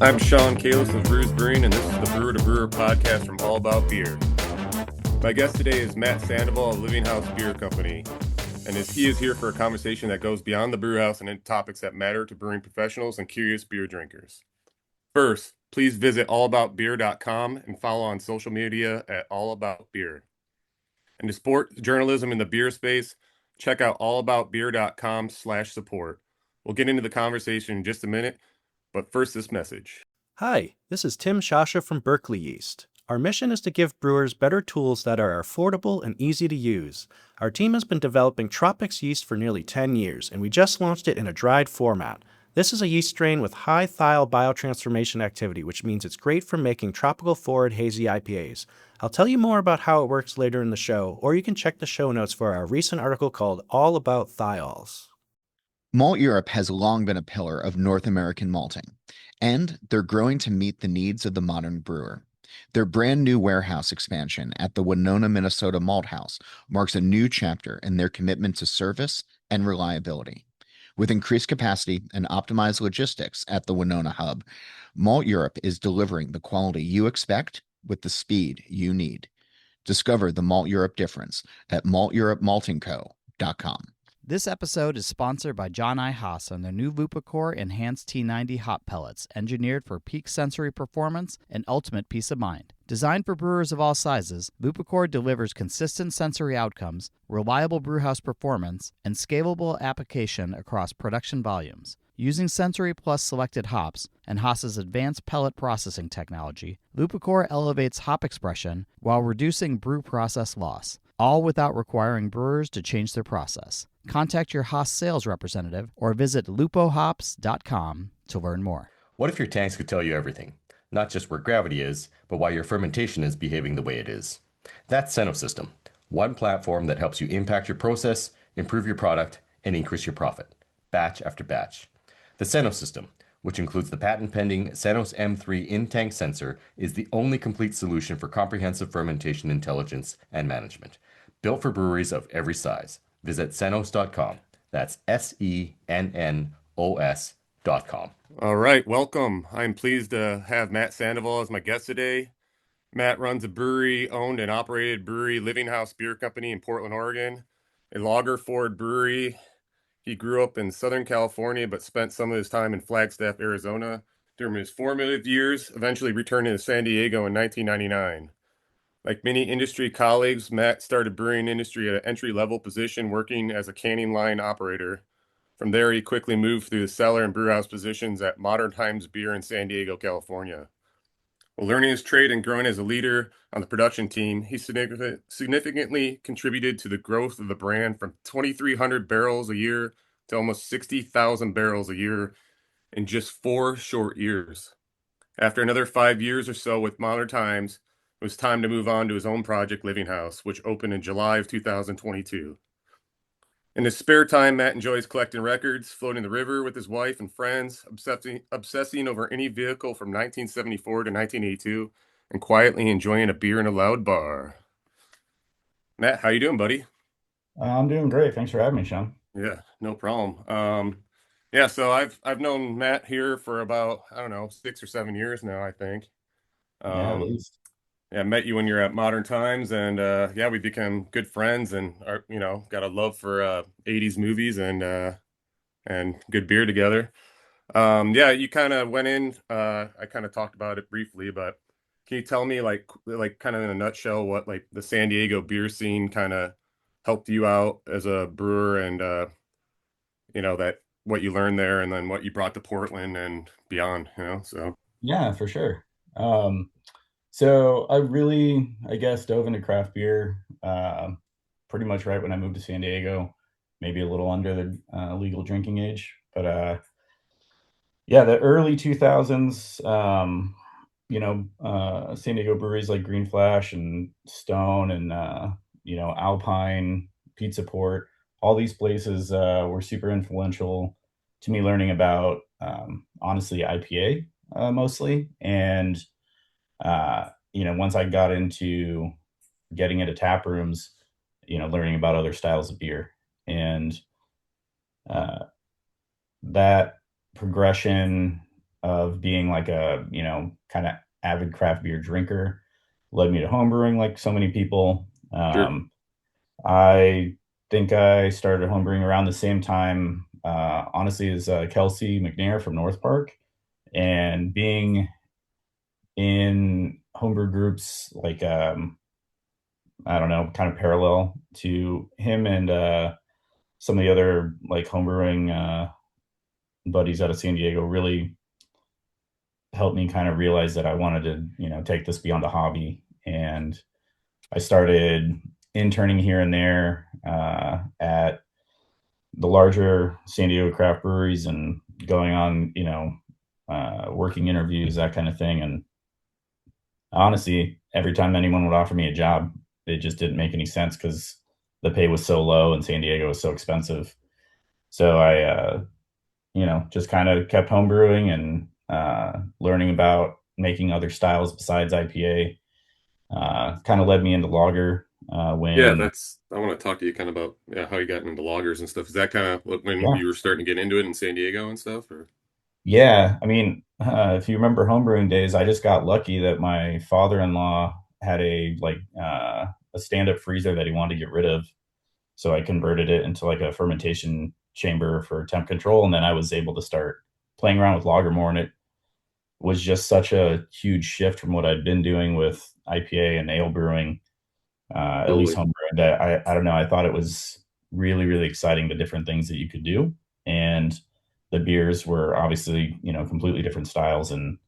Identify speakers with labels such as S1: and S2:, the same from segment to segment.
S1: I'm Shaun of Ruse Brewing, and this is the Brewer to Brewer podcast from All About Beer. My guest today is Matt Sandoval of Living House Beer Company, and he is here for a conversation that goes beyond the brewhouse and into topics that matter to brewing professionals and curious beer drinkers. First, please visit allaboutbeer.com and follow on social media at allaboutbeer. And to support journalism in the beer space, check out allaboutbeer.com/support. We'll get into the conversation in just a minute, but first this message.
S2: Hi, this is Tim Shasha from Berkeley Yeast. Our mission is to give brewers better tools that are affordable and easy to use. Our team has been developing Tropics yeast for nearly 10 years, and we just launched it in a dried format. This is a yeast strain with high thiol biotransformation activity, which means it's great for making tropical forward hazy IPAs. I'll tell you more about how it works later in the show, or you can check the show notes for our recent article called All About Thiols.
S3: Malteurop has long been a pillar of North American malting, and they're growing to meet the needs of the modern brewer. Their brand new warehouse expansion at the Winona, Minnesota Malt House marks a new chapter in their commitment to service and reliability. With increased capacity and optimized logistics at the Winona hub, Malteurop is delivering the quality you expect with the speed you need. Discover the Malteurop difference at malteuropmaltingco.com.
S4: This episode is sponsored by John I. Haas on their new LupoCore Enhanced T90 hop pellets, engineered for peak sensory performance and ultimate peace of mind. Designed for brewers of all sizes, LupoCore delivers consistent sensory outcomes, reliable brewhouse performance, and scalable application across production volumes. Using Sensory Plus selected hops and Haas's advanced pellet processing technology, LupoCore elevates hop expression while reducing brew process loss, all without requiring brewers to change their process. Contact your Haas Sales Representative or visit lupohops.com to learn more.
S5: What if your tanks could tell you everything? Not just where gravity is, but why your fermentation is behaving the way it is. That's SenoSystem, one platform that helps you impact your process, improve your product, and increase your profit, batch after batch. The SenoSystem, which includes the patent-pending Senos M3 in-tank sensor, is the only complete solution for comprehensive fermentation intelligence and management. Built for breweries of every size. Visit senos.com. That's SENNOS.com.
S1: All right, welcome. I'm pleased to have Matt Sandoval as my guest today. Matt runs a brewery-owned and operated brewery, Living House Beer Company in Portland, Oregon, a lager forward brewery. He grew up in Southern California, but spent some of his time in Flagstaff, Arizona during his formative years, eventually returning to San Diego in 1999. Like many industry colleagues, Matt started brewing industry at an entry-level position, working as a canning line operator. From there, he quickly moved through the cellar and brewhouse positions at Modern Times Beer in San Diego, California. While learning his trade and growing as a leader on the production team, he significantly contributed to the growth of the brand from 2,300 barrels a year to almost 60,000 barrels a year in just 4 short years. After another 5 years or so with Modern Times, it was time to move on to his own project, Living House, which opened in July of 2022. In his spare time, Matt enjoys collecting records, floating the river with his wife and friends, obsessing over any vehicle from 1974 to 1982, and quietly enjoying a beer in a loud bar. Matt, how you doing, buddy?
S6: I'm doing great. Thanks for having me, Shaun.
S1: Yeah, no problem. So I've known Matt here for about, 6 or 7 years now, I think.
S6: Yeah, at least.
S1: Yeah, I met you when you're at Modern Times, and we became good friends, and are, got a love for 80s movies and good beer together. You kind of went in. I kind of talked about it briefly, but can you tell me, like kind of in a nutshell, what like the San Diego beer scene kind of helped you out as a brewer, and that what you learned there, and then what you brought to Portland and beyond. So
S6: Yeah, for sure. So I really, I guess, dove into craft beer pretty much right when I moved to San Diego, maybe a little under the legal drinking age. But the early 2000s, San Diego breweries like Green Flash and Stone and, Alpine, Pizza Port, all these places were super influential to me learning about, honestly, IPA mostly. And once I got into getting into tap rooms, learning about other styles of beer, and that progression of being like a, kind of avid craft beer drinker led me to homebrewing like so many people.
S1: Sure.
S6: I think I started homebrewing around the same time, honestly, as Kelsey McNair from North Park. And being in homebrew groups like, I don't know, kind of parallel to him and some of the other like homebrewing buddies out of San Diego really helped me kind of realize that I wanted to, take this beyond a hobby. And I started interning here and there at the larger San Diego craft breweries and going on, working interviews, that kind of thing. And honestly, every time anyone would offer me a job, it just didn't make any sense because the pay was so low and San Diego was so expensive. So I, just kind of kept homebrewing and learning about making other styles besides IPA. Kind of led me into lager
S1: Yeah,
S6: when,
S1: I want to talk to you kind of about how you got into loggers and stuff. Is that kind of when
S6: yeah,
S1: you were starting to get into it in San Diego and stuff, or?
S6: yeah. I mean, if you remember homebrewing days, I just got lucky that my father-in-law had a stand-up freezer that he wanted to get rid of. So I converted it into like a fermentation chamber for temp control. And then I was able to start playing around with lager more. And it was just such a huge shift from what I'd been doing with IPA and ale brewing, at least
S1: Totally.
S6: home brewing, that I don't know. I thought it was really, really exciting, the different things that you could do. And the beers were obviously, completely different styles. And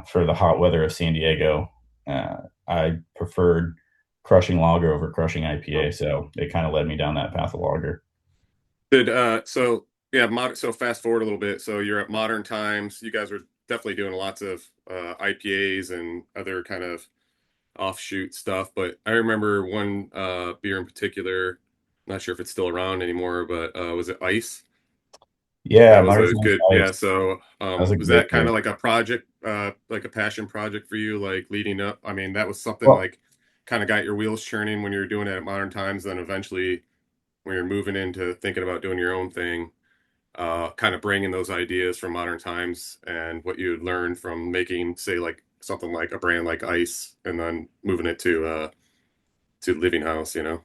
S6: for the hot weather of San Diego, I preferred crushing lager over crushing IPA. So it kind of led me down that path of lager.
S1: Did so yeah, so fast forward a little bit. So you're at Modern Times. You guys were definitely doing lots of IPAs and other kind of offshoot stuff. But I remember one beer in particular. Not sure if it's still around anymore, but was it Ice?
S6: Yeah,
S1: That was a
S6: Martin's
S1: good, yeah.
S6: Ice.
S1: So,
S6: That was a
S1: was
S6: great
S1: that kind
S6: beer.
S1: of like a project, like a passion project for you, like leading up? I mean, that was something
S6: Well,
S1: like kind of got your wheels churning when you were doing it at Modern Times. Then eventually, when you're moving into thinking about doing your own thing, kind of bringing those ideas from Modern Times and what you learned from making, say, like something like a brand like Ice, and then moving it to Living House, you know?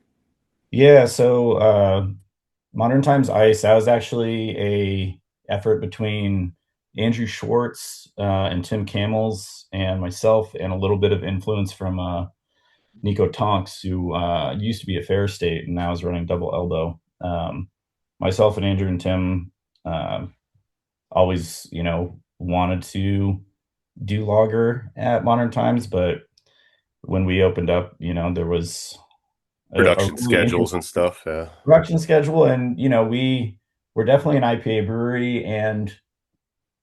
S6: yeah, so Modern Times Ice, that was actually a effort between Andrew Schwartz and Tim Camels and myself, and a little bit of influence from Nico Tonks, who used to be at Fair State and now is running Double Elbow. Myself and Andrew and Tim uh, always, wanted to do lager at Modern Times, but when we opened up, there was a
S1: Production
S6: really
S1: schedules
S6: interesting
S1: and stuff. Yeah.
S6: production schedule. And, we were definitely an IPA brewery. And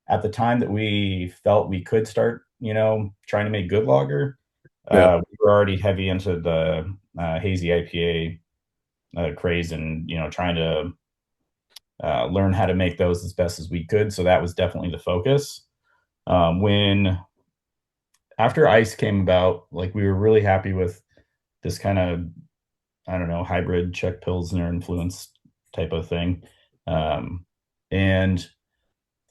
S6: at the time that we felt we could start, trying to make good lager,
S1: Yeah.
S6: we were already heavy into the hazy IPA craze and, trying to learn how to make those as best as we could. So that was definitely the focus. When after Ice came about, like we were really happy with this kind of, I don't know, hybrid Czech Pilsner influence type of thing. And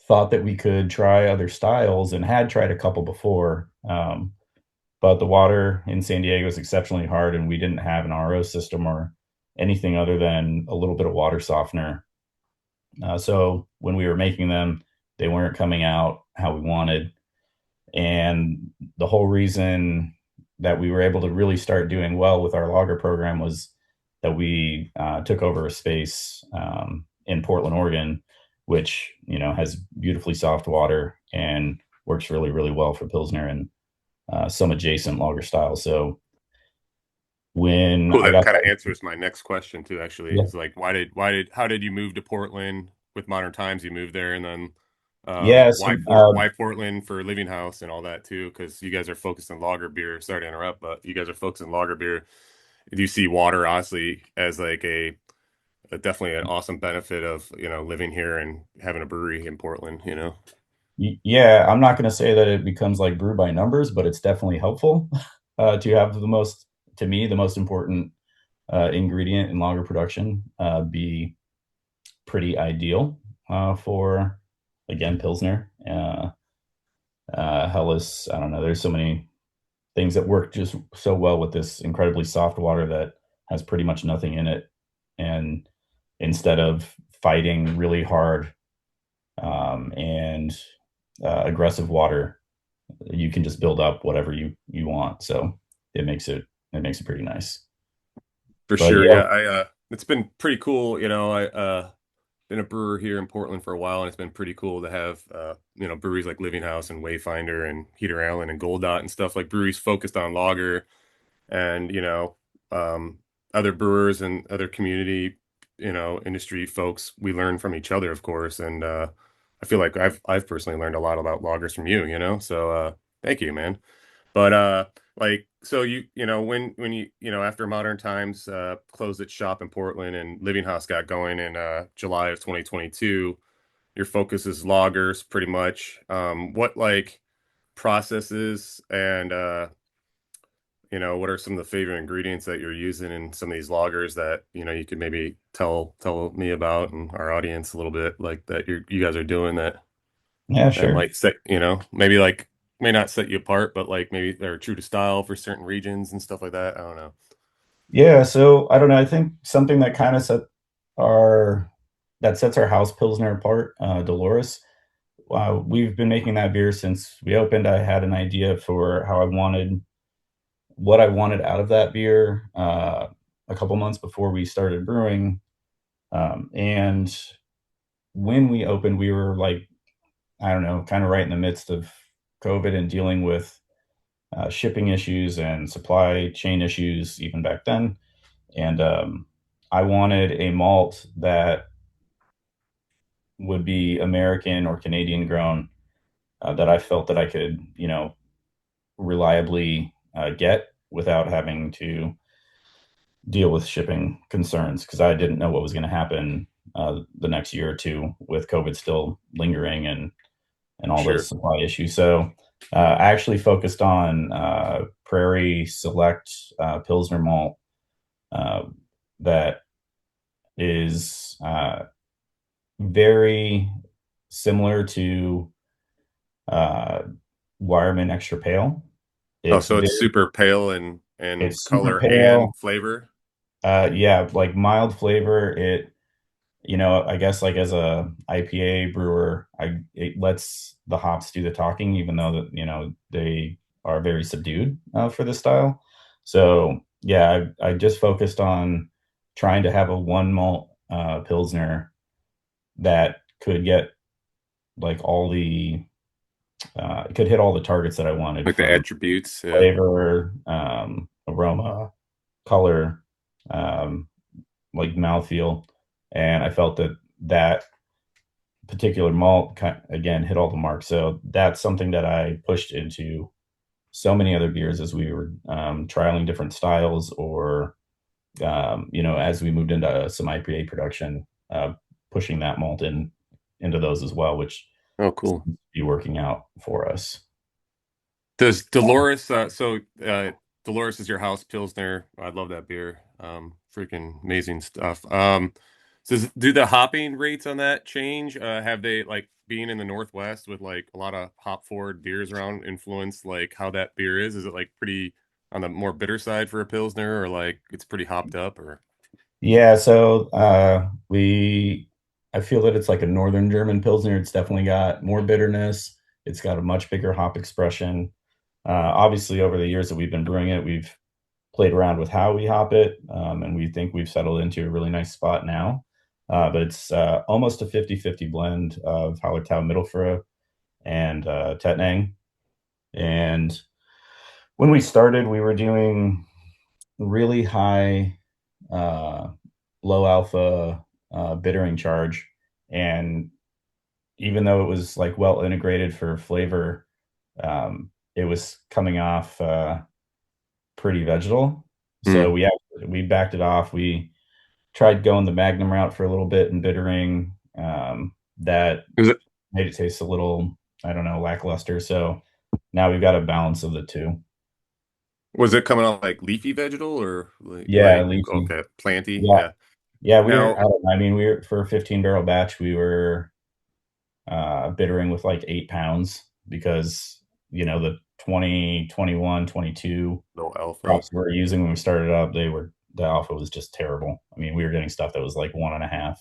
S6: thought that we could try other styles and had tried a couple before. But the water in San Diego is exceptionally hard, and we didn't have an RO system or anything other than a little bit of water softener. So when we were making them, they weren't coming out how we wanted. And the whole reason that we were able to really start doing well with our lager program was that we took over a space in Portland, Oregon, which has beautifully soft water and works really, really well for Pilsner and some adjacent lager styles. So when
S1: Well,
S6: I
S1: that
S6: got
S1: kind of answers my next question too, actually,
S6: yeah,
S1: is like, how did you move to Portland with Modern Times? You moved there, and then
S6: yeah, so
S1: why Portland for Living House and all that too? Because you guys are focused on lager beer. Sorry to interrupt, but you guys are focused on lager beer. Do you see water honestly as like a definitely an awesome benefit of living here and having a brewery in Portland?
S6: yeah, I'm not going to say that it becomes like brew by numbers, but it's definitely helpful to have to me, the most important ingredient in lager production be pretty ideal for, again, Pilsner. uh, Hellas. I don't know. There's so many things that work just so well with this incredibly soft water that has pretty much nothing in it. And instead of fighting really hard and aggressive water, you can just build up whatever you want. So it makes it pretty nice.
S1: For
S6: But
S1: sure.
S6: yeah,
S1: Yeah, it's been pretty cool. I been a brewer here in Portland for a while, and it's been pretty cool to have breweries like Living House and Wayfinder and Heater Allen and Gold Dot and stuff, like breweries focused on lager, and um other brewers and other community, industry folks. We learn from each other, of course, and I feel like I've personally learned a lot about lagers from you, so thank you, man. But like, so when after Modern Times closed its shop in Portland and Living House got going in July of 2022, your focus is loggers pretty much. What like processes and what are some of the favorite ingredients that you're using in some of these loggers that you could maybe tell me about and our audience a little bit, like that you guys are doing
S6: yeah,
S1: that
S6: sure.
S1: might set, maybe like may not set you apart, but like maybe they're true to style for certain regions and stuff like that. I don't know.
S6: Yeah, so I don't know. I think something that kind of our sets our house pilsner apart, Dolores. We've been making that beer since we opened. I had an idea for what I wanted out of that beer a couple months before we started brewing. And when we opened, we were like, I don't know, kind of right in the midst of COVID and dealing with shipping issues and supply chain issues even back then. And I wanted a malt that would be American or Canadian grown, that I felt that I could, reliably get without having to deal with shipping concerns, because I didn't know what was going to happen the next year or two with COVID still lingering and all those
S1: Sure.
S6: supply issues. So I actually focused on Prairie Select Pilsner malt uh, that is very similar to uh, Wireman Extra Pale.
S1: Oh,
S6: It's
S1: so it's
S6: very,
S1: super pale and
S6: it's super
S1: color
S6: pale.
S1: and flavor.
S6: Yeah, like mild flavor. I guess like as a IPA brewer, it lets the hops do the talking, even though that they are very subdued for this style. So yeah, I just focused on trying to have a one malt pilsner that could get like it could hit all the targets that I wanted,
S1: Like the
S6: from
S1: attributes. Yeah.
S6: flavor, aroma, color, um, like mouthfeel. And I felt that particular malt again hit all the marks. So that's something that I pushed into so many other beers as we were trialing different styles, or as we moved into some IPA production, pushing that malt into those as well, which
S1: Oh,
S6: seems
S1: cool.
S6: to be working out for us.
S1: Does Dolores, Dolores is your house pilsner. I love that beer. Freaking amazing stuff. Do the hopping rates on that change? Have they, like, being in the Northwest with like a lot of hop forward beers around, influence like how that beer is? Is it like pretty on the more bitter side for a pilsner, or like it's pretty hopped up, or?
S6: Yeah, so I feel that it's like a Northern German Pilsner. It's definitely got more bitterness. It's got a much bigger hop expression. Obviously, over the years that we've been brewing it, we've played around with how we hop it, and we think we've settled into a really nice spot now. But it's almost a 50-50 blend of Hallertau Mittelfrüh and Tettnang. And when we started, we were doing really high uh, low alpha bittering charge, and even though it was like well integrated for flavor, it was coming off pretty vegetal. So
S1: Hmm.
S6: we backed it off. We tried going the Magnum route for a little bit in bittering. That
S1: Is it
S6: made it taste a little, I don't know, lackluster. So now we've got a balance of the two.
S1: Was it coming out like leafy vegetal, or
S6: Yeah,
S1: like
S6: leafy.
S1: okay, planty?
S6: Yeah,
S1: Yeah.
S6: yeah. We were.
S1: Now,
S6: I don't know, I mean, we were for a 15 barrel batch. We were bittering with like 8 pounds because, the 20, 21, 22
S1: No alpha.
S6: crops we were using when we started up, the alpha was just terrible. I mean, we were getting stuff that was like 1.5.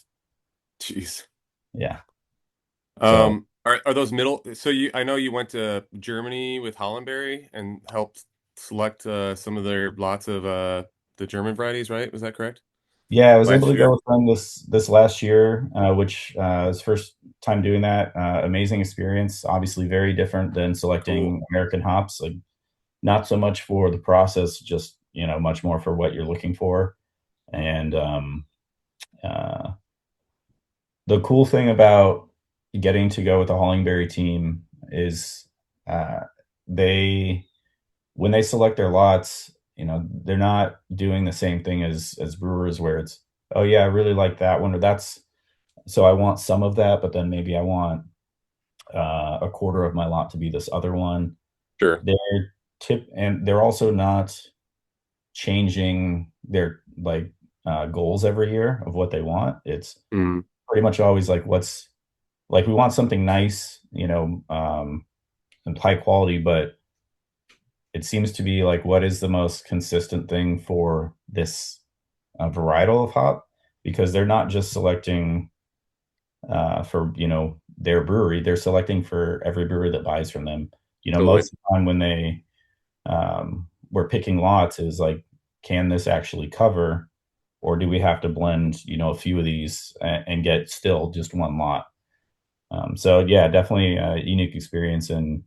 S1: Jeez.
S6: Yeah. So
S1: Are those middle? So I know you went to Germany with Hollandberry and helped select some of their lots of the German varieties, right? Was that correct?
S6: yeah, I was able
S1: Last
S6: to go
S1: year?
S6: with them this last year, which was first time doing that. Amazing experience. Obviously, very different than
S1: Cool.
S6: selecting American hops. Like not so much for the process, just much more for what you're looking for. And uh, the cool thing about getting to go with the Hollingberry team is uh, they when they select their lots, they're not doing the same thing as brewers where it's, oh yeah, I really like that one, or that's so I want some of that, but then maybe I want a quarter of my lot to be this other one.
S1: Sure.
S6: And they're also not changing their goals every year of what they want. It's
S1: Mm,
S6: pretty much always like what's like we want something nice, and high quality, but it seems to be like what is the most consistent thing for this varietal of hop, because they're not just selecting for their brewery, they're selecting for every brewery that buys from them.
S1: totally.
S6: Most of the time when they we're picking lots is like, can this actually cover, or do we have to blend a few of these and get still just one lot? So yeah, definitely a unique experience. And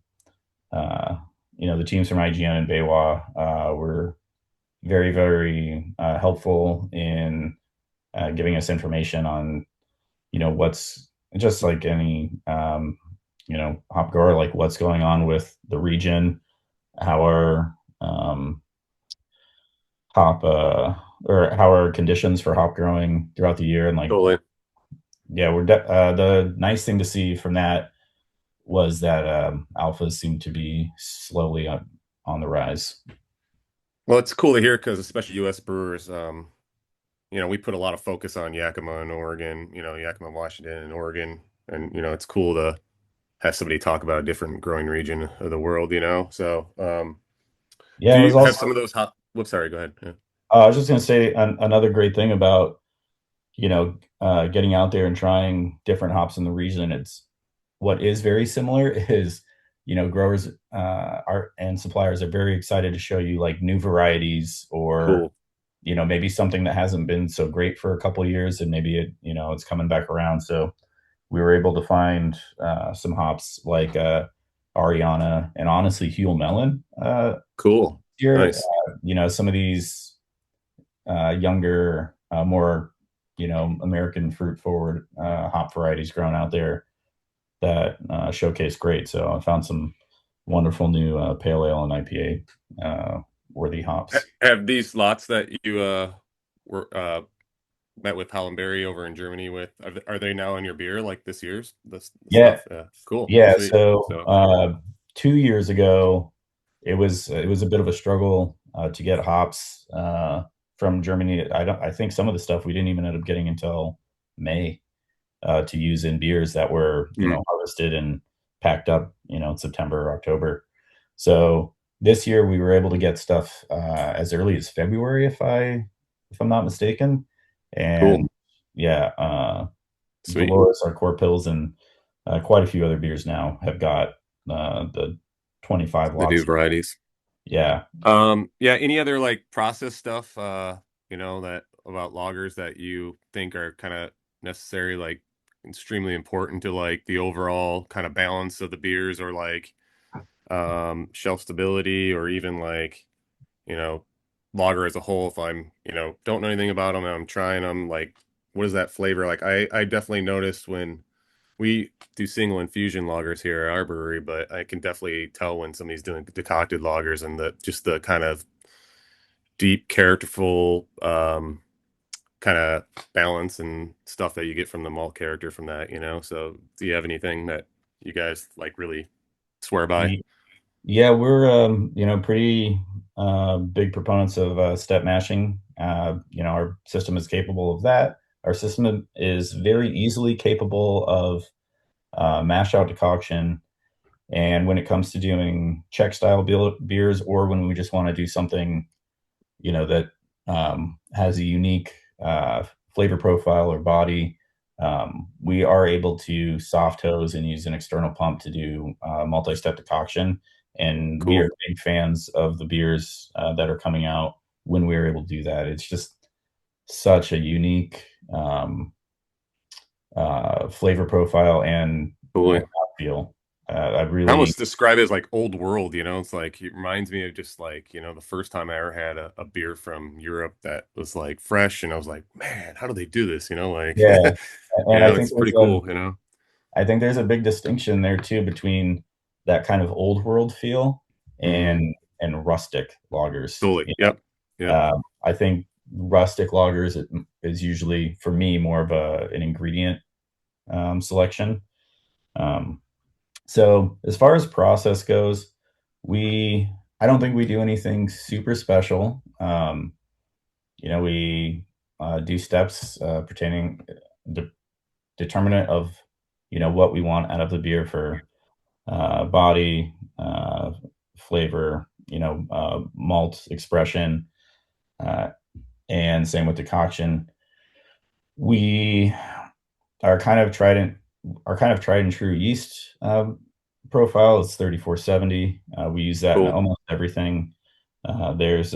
S6: uh, the teams from IGN and Baywa were very, very helpful in giving us information on what's just like any hop grower, like what's going on with the region, how our hop or how are conditions for hop growing throughout the year. And like,
S1: Totally.
S6: yeah, the nice thing to see from that was that alphas seem to be slowly on the rise.
S1: Well, it's cool to hear because especially U.S. brewers, we put a lot of focus on Yakima and Oregon, Yakima, Washington, and Oregon, and it's cool to have somebody talk about a different growing region of the world, So, do
S6: Yeah, it was
S1: you have
S6: also,
S1: some of those hot? Whoops, sorry, go ahead. Yeah.
S6: I was just going to say another great thing about, getting out there and trying different hops in the region. It's what is very similar is, growers are and suppliers are very excited to show you like new varieties, or
S1: Cool.
S6: maybe something that hasn't been so great for a couple of years, and maybe it's coming back around. So we were able to find some hops like Ariana and honestly Huel Melon
S1: Cool.
S6: here.
S1: Nice.
S6: Some of these younger, more American fruit forward hop varieties grown out there that showcase great. So I found some wonderful new pale ale and IPA worthy hops.
S1: Have these lots that you were met with Hallenberry over in Germany with are they now in your beer like this year's the
S6: Yeah,
S1: stuff? Yeah. Cool.
S6: yeah.
S1: Sweet.
S6: So
S1: So
S6: 2 years ago, it was a bit of a struggle to get hops from Germany. I think some of the stuff we didn't even end up getting until May to use in beers that were
S1: mm,
S6: harvested and packed up in September or October. So this year we were able to get stuff as early as February, if I'm not mistaken.
S1: cool.
S6: And yeah,
S1: Sweet.
S6: Dolores, our core pills, and quite a few other beers now have got the 25
S1: The new
S6: lots.
S1: varieties.
S6: Yeah.
S1: Yeah, any other like process stuff that about loggers that you think are kind of necessary, like extremely important to like the overall kind of balance of the beers or like shelf stability or even like, you know, lager as a whole if I'm, don't know anything about them and I'm trying them like what is that flavor like? I definitely noticed when we do single infusion lagers here at our brewery, but I can definitely tell when somebody's doing decocted lagers and the kind of deep, characterful kind of balance and stuff that you get from the malt character from that. So do you have anything that you guys like really swear by?
S6: Yeah, we're pretty big proponents of step mashing. Our system is capable of that. Our system is very easily capable of mash out decoction. And when it comes to doing Czech style beers, or when we just want to do something, that has a unique flavor profile or body, we are able to soft hose and use an external pump to do multi-step decoction. And we
S1: Cool.
S6: are big fans of the beers that are coming out when we are able to do that. It's just such a unique flavor profile and
S1: Totally.
S6: feel.
S1: I almost describe it as like old world, It's like it reminds me of just like, the first time I ever had a beer from Europe that was like fresh, and I was like, man, how do they do this? Like,
S6: Yeah, and
S1: it's pretty cool.
S6: I think there's a big distinction there too between that kind of old world feel
S1: Hmm.
S6: and rustic lagers.
S1: Totally. Yep. Yep.
S6: I think rustic lagers is usually for me more of an ingredient selection. So as far as process goes, I don't think we do anything super special. We do steps pertaining determinant of what we want out of the beer for body, flavor, malt expression, uh, and same with decoction. We are kind of tried and true yeast profile is 3470. We use that in
S1: Cool.
S6: almost everything. There's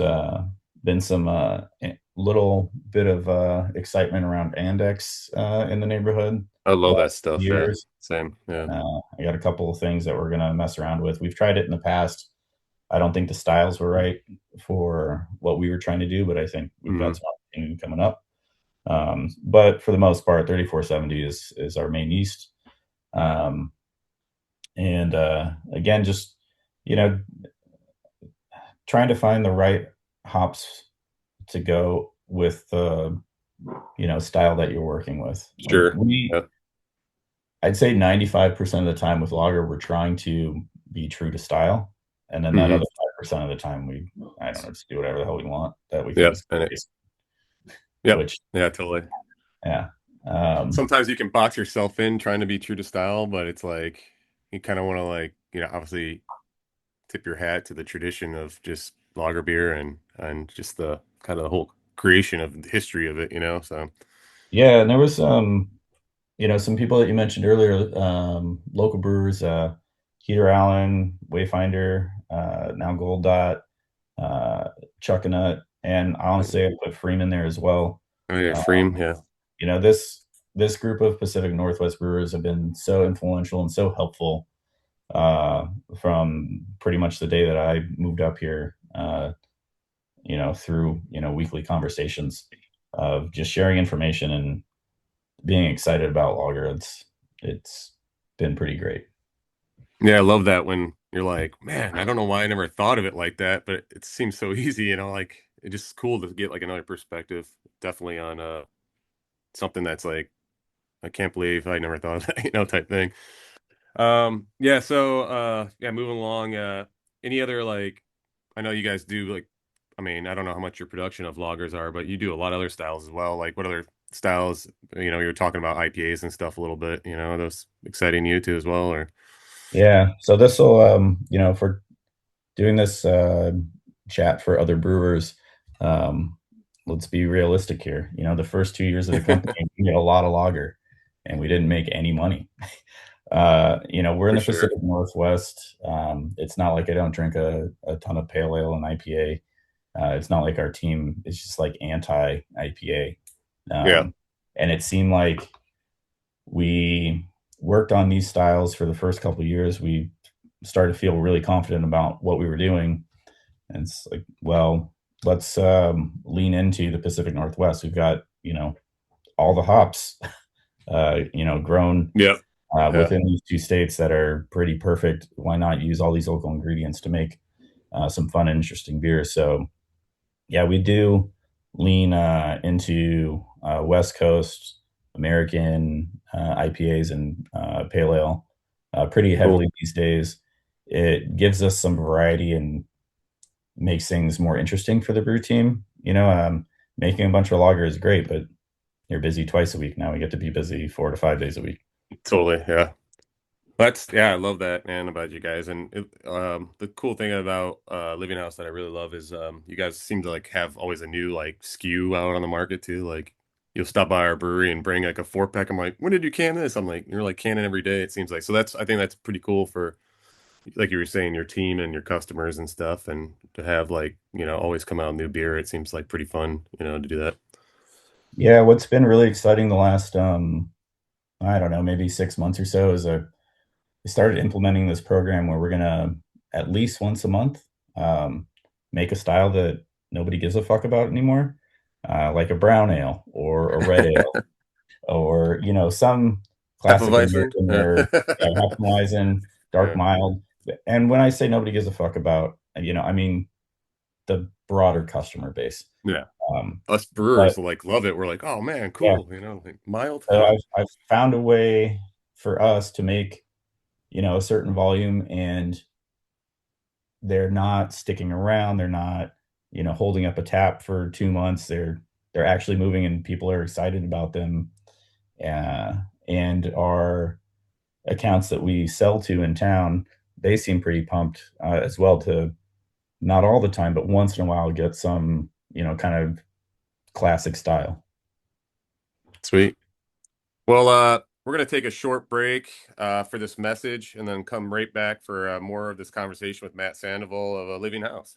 S6: been some little bit of excitement around Andex in the neighborhood
S1: I love that
S6: last
S1: stuff. Yeah.
S6: years.
S1: Same. Yeah.
S6: I got a couple of things that we're gonna mess around with. We've tried it in the past. I don't think the styles were right for what we were trying to do, but I think we've got
S1: Hmm.
S6: some opportunity coming up. But for the most part, 3470 is our main yeast. Um, and again, just you know, trying to find the right hops to go with the style that you're working with. Like
S1: Sure. Yeah.
S6: I'd say 95% of the time with lager, we're trying to be true to style, and then that
S1: Hmm.
S6: other 5% of the time, I don't know, just do whatever the hell we want that we think
S1: Yep.
S6: is
S1: And
S6: good.
S1: yep.
S6: Which,
S1: Yeah. Totally.
S6: yeah,
S1: Sometimes you can box yourself in trying to be true to style, but it's like you kind of want to like, obviously tip your hat to the tradition of just lager beer and just the kind of the whole creation of the history of it. So
S6: yeah, and there was some people that you mentioned earlier, local brewers, Heater Allen, Wayfinder, now Gold Dot, Chuckanut, and honestly, I put Freeman there as well.
S1: oh yeah,
S6: Uh,
S1: Freem, yeah.
S6: this group of Pacific Northwest brewers have been so influential and so helpful from pretty much the day that I moved up here. Through weekly conversations of just sharing information and being excited about lager. It's been pretty great.
S1: Yeah, I love that when you're like, man, I don't know why I never thought of it like that, but it seems so easy, like it's just cool to get like another perspective, definitely on something that's like, I can't believe I never thought of that, type thing. Yeah, so yeah, moving along, any other like, I know you guys do like, I mean, I don't know how much your production of lagers are, but you do a lot of other styles as well. Like what other styles, you were talking about IPAs and stuff a little bit, are those exciting you too as well, or?
S6: Yeah. So this will, for doing this chat for other brewers, um, let's be realistic here. The first 2 years of the company, we did a lot of lager, and we didn't make any money. We're in
S1: For
S6: the
S1: sure.
S6: Pacific Northwest. It's not like I don't drink a ton of pale ale and IPA. It's not like our team is just like anti IPA.
S1: Yeah.
S6: And it seemed like we worked on these styles for the first couple of years. We started to feel really confident about what we were doing. And it's like, well, let's lean into the Pacific Northwest. We've got, all the hops, grown
S1: Yep. Yeah.
S6: within these two states that are pretty perfect. Why not use all these local ingredients to make some fun and interesting beers? So, yeah, we do lean into West Coast American IPAs and pale ale pretty
S1: Cool.
S6: heavily these days. It gives us some variety and makes things more interesting for the brew team. Making a bunch of lager is great, but you're busy twice a week. Now we get to be busy 4 to 5 days a week.
S1: Totally. Yeah. Yeah, I love that, man, about you guys. And the cool thing about Living House that I really love is you guys seem to like have always a new like SKU out on the market too. Like you'll stop by our brewery and bring like a 4 pack. I'm like, when did you can this? I'm like, you're like canning every day. It seems like so. I think that's pretty cool for like you were saying, your team and your customers and stuff, and to have like always come out new beer. It seems like pretty fun, to do that.
S6: Yeah, what's been really exciting the last, I don't know, maybe 6 months or so is we started implementing this program where we're gonna at least once a month um, make a style that nobody gives a fuck about anymore, like a brown ale or a red ale or some classic
S1: Hefeweizen.
S6: American
S1: Yeah.
S6: or Hefeweizen, dark
S1: Yeah.
S6: mild. And when I say nobody gives a fuck about, I mean the broader customer base.
S1: Yeah.
S6: Um,
S1: Us
S6: but
S1: brewers like love it. We're like, oh man,
S6: yeah,
S1: cool. Like mild.
S6: so
S1: Huh.
S6: I've found a way for us to make a certain volume, and they're not sticking around. They're not, holding up a tap for 2 months. They're actually moving, and people are excited about them. Uh, and our accounts that we sell to in town, they seem pretty pumped as well to not all the time, but once in a while get some, kind of classic style.
S1: Sweet. Well, we're gonna take a short break for this message, and then come right back for more of this conversation with Matt Sandoval of Living House.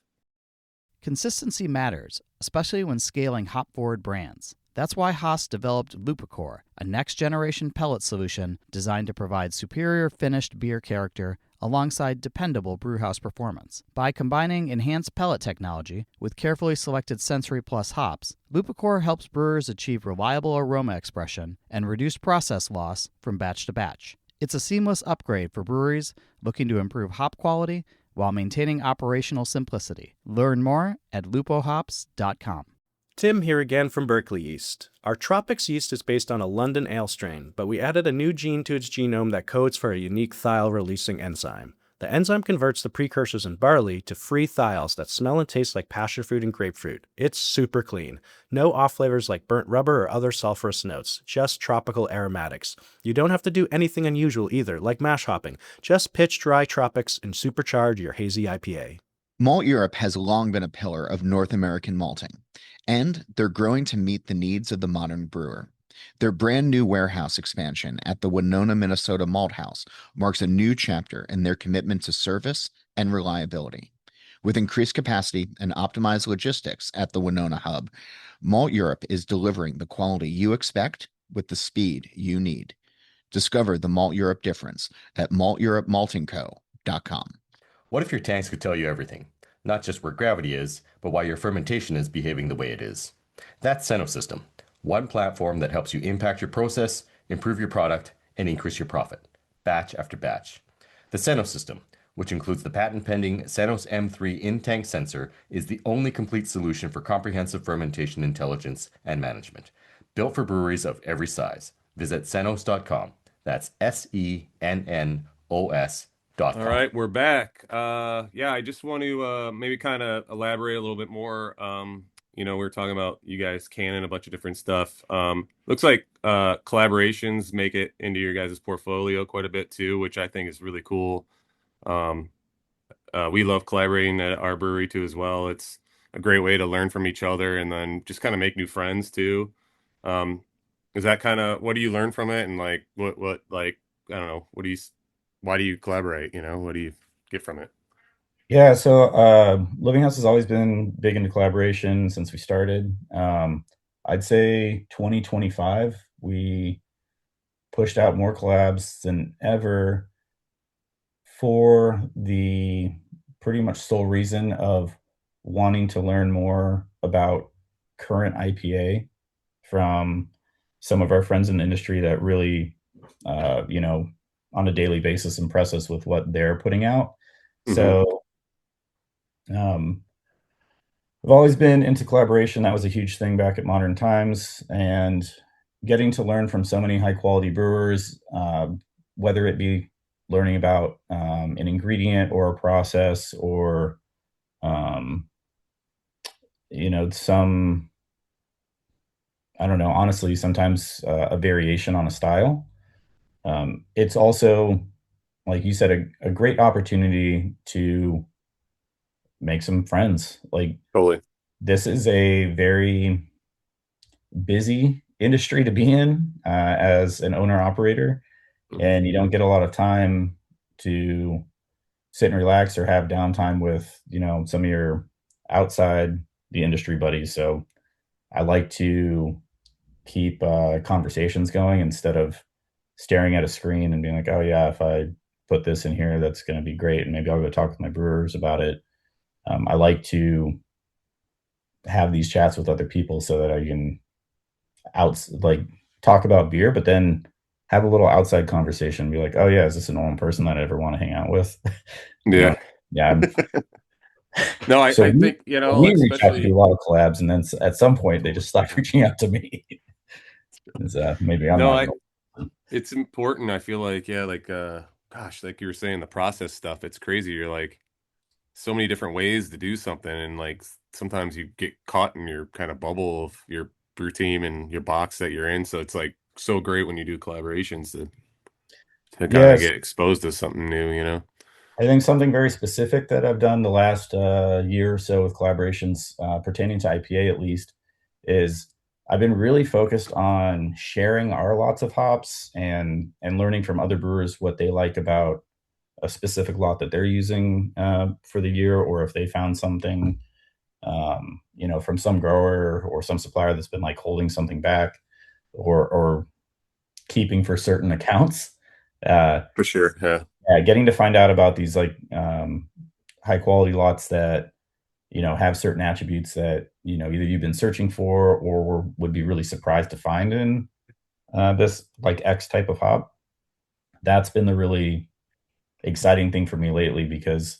S4: Consistency matters, especially when scaling hop-forward brands. That's why Haas developed LupoCore, a next-generation pellet solution designed to provide superior finished beer character alongside dependable brewhouse performance. By combining enhanced pellet technology with carefully selected Sensory Plus hops, LupoCore helps brewers achieve reliable aroma expression and reduce process loss from batch to batch. It's a seamless upgrade for breweries looking to improve hop quality while maintaining operational simplicity. Learn more at lupohops.com.
S2: Tim here again from Berkeley Yeast. Our Tropics yeast is based on a London ale strain, but we added a new gene to its genome that codes for a unique thiol-releasing enzyme. The enzyme converts the precursors in barley to free thiols that smell and taste like passionfruit and grapefruit. It's super clean. No off flavors like burnt rubber or other sulfurous notes, just tropical aromatics. You don't have to do anything unusual either, like mash hopping. Just pitch dry Tropics and supercharge your hazy IPA.
S3: Malt Europe has long been a pillar of North American malting, and they're growing to meet the needs of the modern brewer. Their brand new warehouse expansion at the Winona, Minnesota Malt House marks a new chapter in their commitment to service and reliability. With increased capacity and optimized logistics at the Winona hub, Malt Europe is delivering the quality you expect with the speed you need. Discover the Malt Europe difference at malteuropemaltingco.com.
S5: What if your tanks could tell you everything? Not just where gravity is, but why your fermentation is behaving the way it is. That's System, one platform that helps you impact your process, improve your product, and increase your profit, batch after batch. The System, which includes the patent-pending Senos M3 in-tank sensor, is the only complete solution for comprehensive fermentation intelligence and management. Built for breweries of every size. Visit senos.com. That's SENNOS.com.
S1: All right, we're back. Yeah, I just want to maybe kind of elaborate a little bit more. We were talking about you guys canning a bunch of different stuff. Looks like collaborations make it into your guys' portfolio quite a bit too, which I think is really cool. Um, we love collaborating at our brewery too as well. It's a great way to learn from each other and then just kind of make new friends too. Um, is that kind of what do you learn from it, and like what like I don't know, why do you collaborate? What do you get from it?
S6: Yeah, so Living House has always been big into collaboration since we started. I'd say 2025, we pushed out more collabs than ever for the pretty much sole reason of wanting to learn more about current IPA from some of our friends in the industry that really, on a daily basis impress us with what they're putting out.
S1: Hmm.
S6: So, um, I've always been into collaboration. That was a huge thing back at Modern Times, and getting to learn from so many high quality brewers, whether it be learning about an ingredient or a process or um, some, I don't know, honestly, sometimes a variation on a style. It's also like you said, a great opportunity to make some friends. Like,
S1: Totally.
S6: this is a very busy industry to be in, as an owner operator,
S1: Mhm.
S6: and you don't get a lot of time to sit and relax or have downtime with, some of your outside the industry buddies. So I like to keep conversations going instead of staring at a screen and being like, oh yeah, if I put this in here, that's going to be great, and maybe I'll go talk with my brewers about it. I like to have these chats with other people so that I can like talk about beer, but then have a little outside conversation. Be like, oh yeah, is this a normal person that I ever want to hang out with? you know,
S1: Yeah.
S6: yeah.
S1: No,
S6: So
S1: I think,
S6: we reach out to do
S1: especially,
S6: a lot of collabs, and then at some point they just stop reaching out to me. Maybe I'm
S1: no,
S6: not.
S1: I, it's important. I feel like, yeah, like, gosh, like you were saying, the process stuff, it's crazy. You're like, so many different ways to do something. And like, sometimes you get caught in your kind of bubble of your brew team and your box that you're in. So it's like so great when you do collaborations to kind of
S6: Yes,
S1: get exposed to something new, you know?
S6: I think something very specific that I've done the last year or so with collaborations, pertaining to IPA at least, is I've been really focused on sharing our lots of hops and learning from other brewers what they like about a specific lot that they're using for the year, or if they found something, from some grower or some supplier that's been like holding something back, or keeping for certain accounts. Uh,
S1: For sure. Yeah.
S6: yeah, getting to find out about these like high quality lots that have certain attributes that either you've been searching for or would be really surprised to find in this like X type of hop. That's been the really exciting thing for me lately, because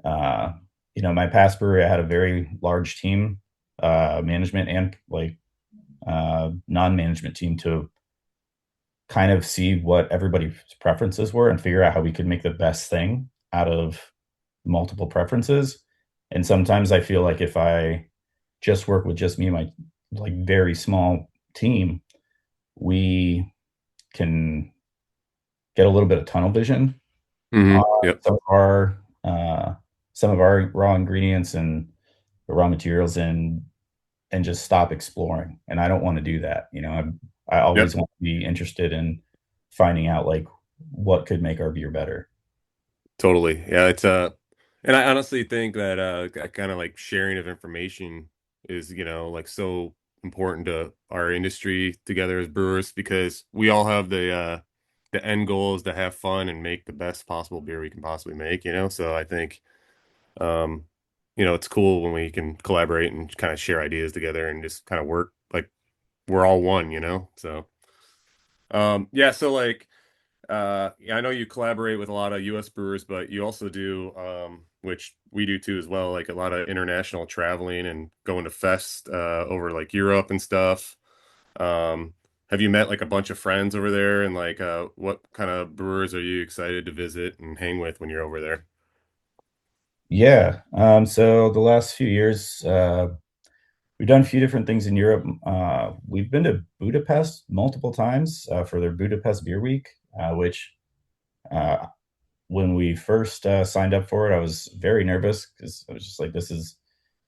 S6: uh, my past brewery, I had a very large team, management and like non-management team, to kind of see what everybody's preferences were and figure out how we could make the best thing out of multiple preferences. And sometimes I feel like if I just work with just me and my like very small team, we can get a little bit of tunnel vision on
S1: Yep.
S6: some of our raw ingredients and the raw materials, and just stop exploring. And I don't want to do that. I
S1: Yep.
S6: always want to be interested in finding out like what could make our beer better.
S1: Totally. Yeah. And I honestly think that, kind of like sharing of information is, like so important to our industry together as brewers, because we all have the end goal is to have fun and make the best possible beer we can possibly make, So I think, um, it's cool when we can collaborate and kind of share ideas together and just kind of work like we're all one. So, yeah. So like, yeah, I know you collaborate with a lot of US brewers, but you also do, which we do too as well, like a lot of international traveling and going to fest, over like Europe and stuff. Um, have you met like a bunch of friends over there, and like, what kind of brewers are you excited to visit and hang with when you're over there?
S6: Yeah. So the last few years, we've done a few different things in Europe. We've been to Budapest multiple times for their Budapest Beer Week, which uh, when we first signed up for it, I was very nervous because I was just like, this is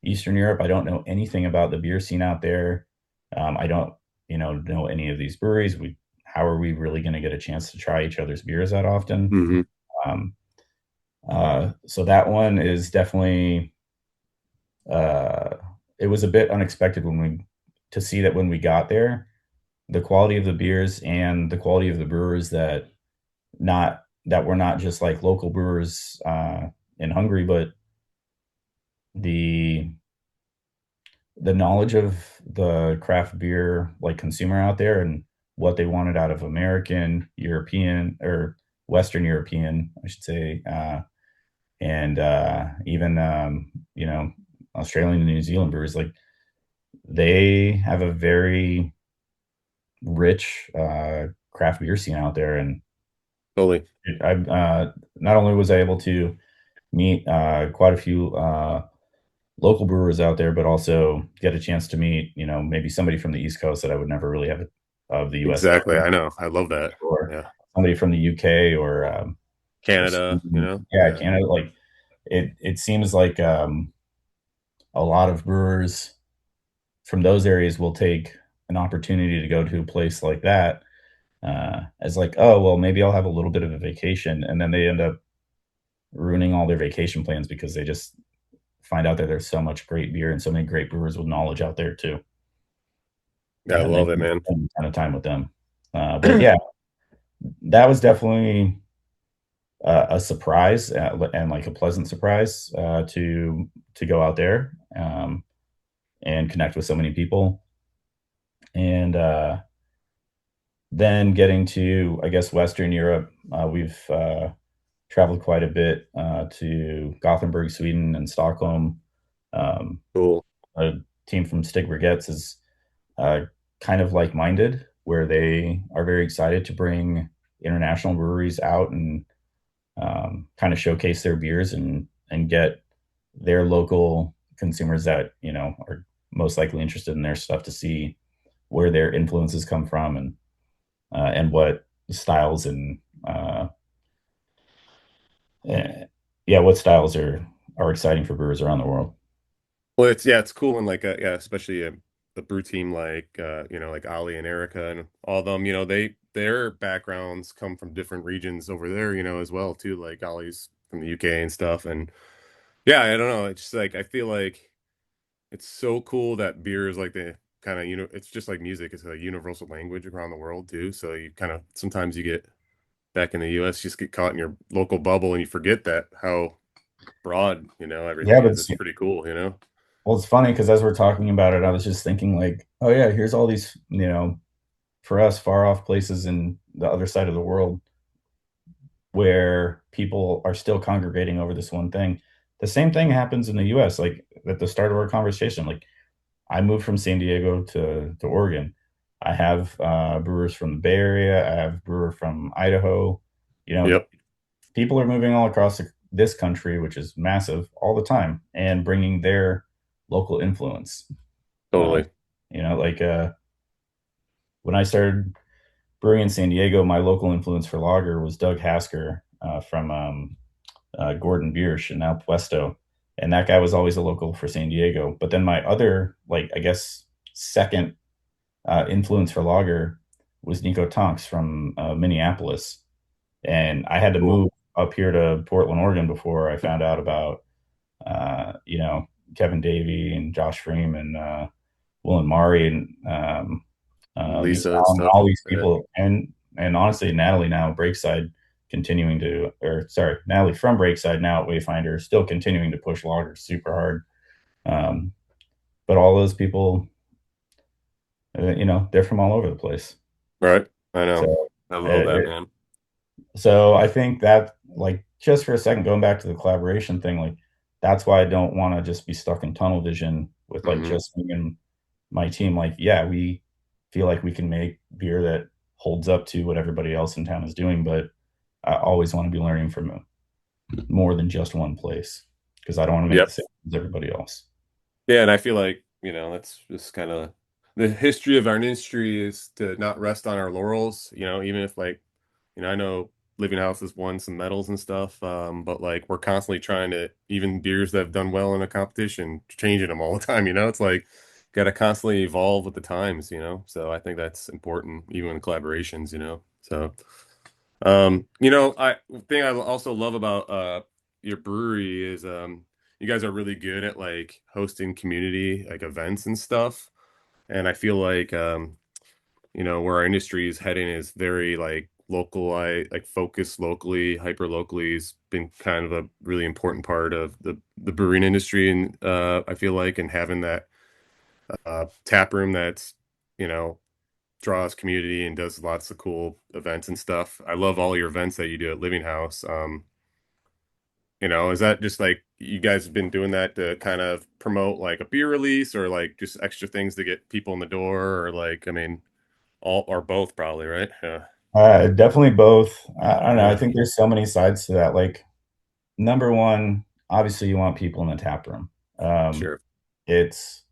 S6: Eastern Europe. I don't know anything about the beer scene out there. I don't, know any of these breweries. How are we really going to get a chance to try each other's beers that often?
S1: Hmm.
S6: Um, so that one is definitely, uh, it was a bit unexpected to see that when we got there, the quality of the beers and the quality of the brewers that were not just like local brewers in Hungary, but the knowledge of the craft beer like consumer out there and what they wanted out of American, European, or Western European, I should say, and even Australian and New Zealand brewers, like they have a very rich craft beer scene out there. And
S1: Totally.
S6: I not only was I able to meet quite a few local brewers out there, but also get a chance to meet, maybe somebody from the East Coast that I would never really have of the US,
S1: Exactly. I know. I love that.
S6: or
S1: Yeah.
S6: somebody from the UK, or
S1: Canada, you know?
S6: Yeah,
S1: Yeah.
S6: Canada, like it seems like a lot of brewers from those areas will take an opportunity to go to a place like that as like, oh, well, maybe I'll have a little bit of a vacation, and then they end up ruining all their vacation plans because they just find out that there's so much great beer and so many great brewers with knowledge out there too,
S1: Yeah, I
S6: and they
S1: love it, man.
S6: spend a ton of time with them. But yeah, that was definitely a surprise and like a pleasant surprise to go out there and connect with so many people, and then getting to, I guess, Western Europe. We've traveled quite a bit to Gothenburg, Sweden, and Stockholm. Um,
S1: Cool.
S6: a team from Stig Brigetts is uh, kind of like-minded, where they are very excited to bring international breweries out and kind of showcase their beers and get their local consumers that are most likely interested in their stuff to see where their influences come from and what styles and eh, yeah, what styles are exciting for brewers around the world.
S1: Well, it's yeah, it's cool and like yeah, especially the brew team like you know, like Ali and Erica and all of them, you know, their backgrounds come from different regions over there, you know, as well too. Like Ali's from the UK and stuff. And yeah, I don't know. It's just like I feel like it's so cool that beer is like the kind of, you know, it's just like music. It's a universal language around the world too. So you kind of sometimes you get back in the US, you just get caught in your local bubble and you forget that how broad, you know,
S6: Yeah,
S1: everything
S6: but
S1: is. It's pretty cool, you know.
S6: well, it's funny because as we're talking about it, I was just thinking like, oh yeah, here's all these, for us far off places in the other side of the world where people are still congregating over this one thing. The same thing happens in the US, like at the start of our conversation. Like I moved from San Diego to Oregon. I have brewers from the Bay Area. I have brewer from Idaho. You know,
S1: Yep,
S6: people are moving all across this country, which is massive, all the time, and bringing their local influence. Uh,
S1: totally.
S6: like when I started brewing in San Diego, my local influence for lager was Doug Hasker from Gordon Biersch in El Puesto, and that guy was always a local for San Diego. But then my other, like I guess, second influence for lager was Nico Tonks from Minneapolis, and I had to
S1: Cool.
S6: move up here to Portland, Oregon before I found out about Kevin Davey and Josh Freeman, Will and Mari and Lisa
S1: Lisa and
S6: Allen,
S1: stuff.
S6: all these
S1: Yeah.
S6: people, and honestly, Natalie now at Breakside continuing to, or sorry, Natalie from Breakside now at Wayfinder, still continuing to push loggers super hard. Um, but all those people, they're from all over the place.
S1: Right. I know.
S6: So,
S1: I love that,
S6: it,
S1: man.
S6: so I think that, like, just for a second, going back to the collaboration thing, like, that's why I don't want to just be stuck in tunnel vision with like
S1: Hmm.
S6: just me and my team. Like, yeah, we feel like we can make beer that holds up to what everybody else in town is doing, but I always want to be learning from more than just one place because I don't want to make the
S1: Yep.
S6: same as everybody else.
S1: Yeah, and I feel like, you know, that's just kind of the history of our industry is to not rest on our laurels, you know, even if like, you know, I know Living House has won some medals and stuff, but like we're constantly trying to even beers that have done well in a competition, changing them all the time, you know. It's like got to constantly evolve with the times, you know. So I think that's important, even in collaborations, you know. So you know, I thing I also love about your brewery is you guys are really good at like hosting community like events and stuff. And I feel like you know, where our industry is heading is very like like focused locally, hyper locally has been kind of a really important part of the brewing industry. And I feel like and having that tap room that's, you know, draws community and does lots of cool events and stuff. I love all your events that you do at Living House. You know, is that just like you guys have been doing that to kind of promote like a beer release or like just extra things to get people in the door or like, I mean, all or both probably, right? Yeah.
S6: Definitely both. I don't know. I
S1: Yeah,
S6: think there's so many sides to that. Like, number one, obviously, you want people in the tap room.
S1: sure.
S6: It's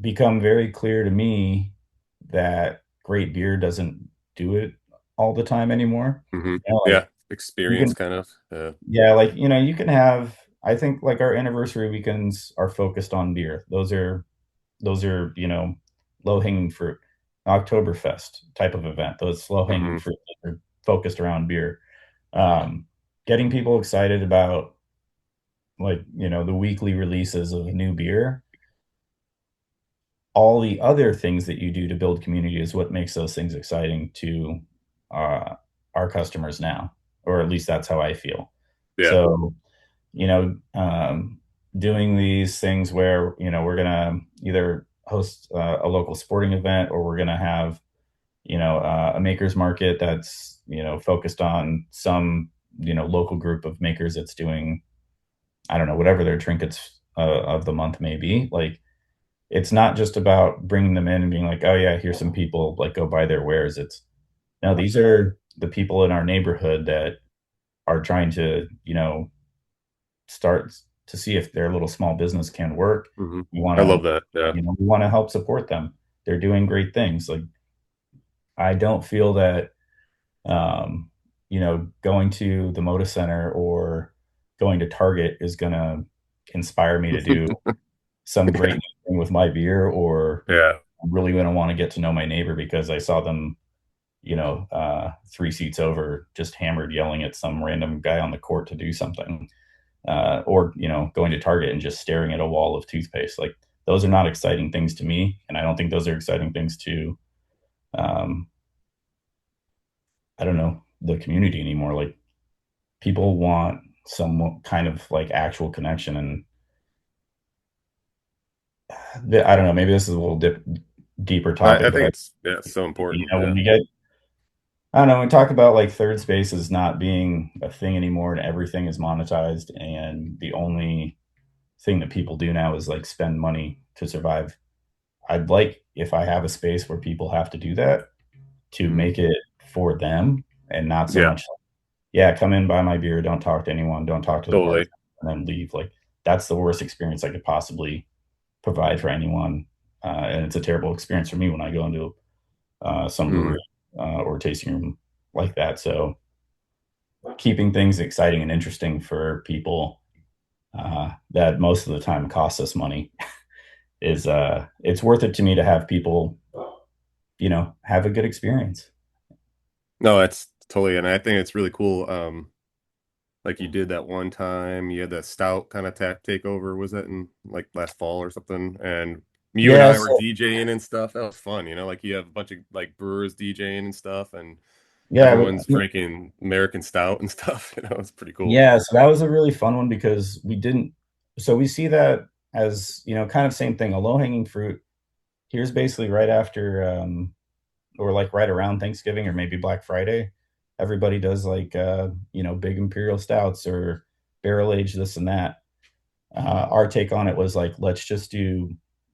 S6: become very clear to me that great beer doesn't do it all the time anymore.
S1: Hmm.
S6: Like
S1: Yeah.
S6: you
S1: experience
S6: can,
S1: kind of.
S6: yeah, like, you can have, I think like our anniversary weekends are focused on beer. Those are, low hanging fruit. Oktoberfest type of event. Those low hanging
S1: Hmm.
S6: fruit that are focused around beer. Um, Getting people excited about like, the weekly releases of a new beer. All the other things that you do to build community is what makes those things exciting to uh, our customers now, or at least that's how I feel.
S1: Yeah.
S6: So, you know, um, doing these things where, we're gonna either host a local sporting event, or we're gonna have, a makers market that's, focused on some, local group of makers that's doing, I don't know, whatever their trinkets of the month may be. Like, it's not just about bringing them in and being like, oh yeah, here's some people, like, go buy their wares. It's no, these are the people in our neighborhood that are trying to, start to see if their little small business can work.
S1: Hmm.
S6: We want
S1: I
S6: to,
S1: love that. Yeah.
S6: we want to help support them. They're doing great things. Like, I don't feel that, going to the Moda Center or going to Target is going to inspire me to do some great thing with my beer, or
S1: Yeah.
S6: I'm really going to want to get to know my neighbor because I saw them, 3 seats over, just hammered yelling at some random guy on the court to do something. Or, going to Target and just staring at a wall of toothpaste. Like, those are not exciting things to me. And I don't think those are exciting things to, um, I don't know, the community anymore. Like, people want some kind of like actual connection. And I don't know, maybe this is a little deeper
S1: I
S6: topic, but
S1: think it's, yeah, it's so important.
S6: when
S1: Yeah.
S6: we get, I don't know, we talk about like third spaces not being a thing anymore and everything is monetized, and the only thing that people do now is like spend money to survive. I'd like, if I have a space where people have to do that, to
S1: Hmm.
S6: make it for them, and not so
S1: Yeah.
S6: much, yeah, come in, buy my beer, don't talk to anyone, don't talk to the
S1: Totally.
S6: bartender, and then leave. Like, that's the worst experience I could possibly provide for anyone. And it's a terrible experience for me when I go into some
S1: Hmm.
S6: brewery or tasting room like that. So keeping things exciting and interesting for people that most of the time costs us money is it's worth it to me to have people, have a good experience.
S1: No, that's totally, and I think it's really cool. Like you did that one time, you had that stout kind of takeover. Was that in like last fall or something? And you and
S6: Yeah,
S1: I were
S6: so
S1: DJing and stuff. That was fun, like you have a bunch of like brewers DJing and stuff, and
S6: yeah,
S1: everyone's drinking American stout and stuff. It's pretty cool.
S6: yeah, so that was a really fun one because we see that as, kind of same thing, a low hanging fruit. Here's basically right after or like right around Thanksgiving or maybe Black Friday. Everybody does like big imperial stouts or barrel aged this and that. Our take on it was like, let's just do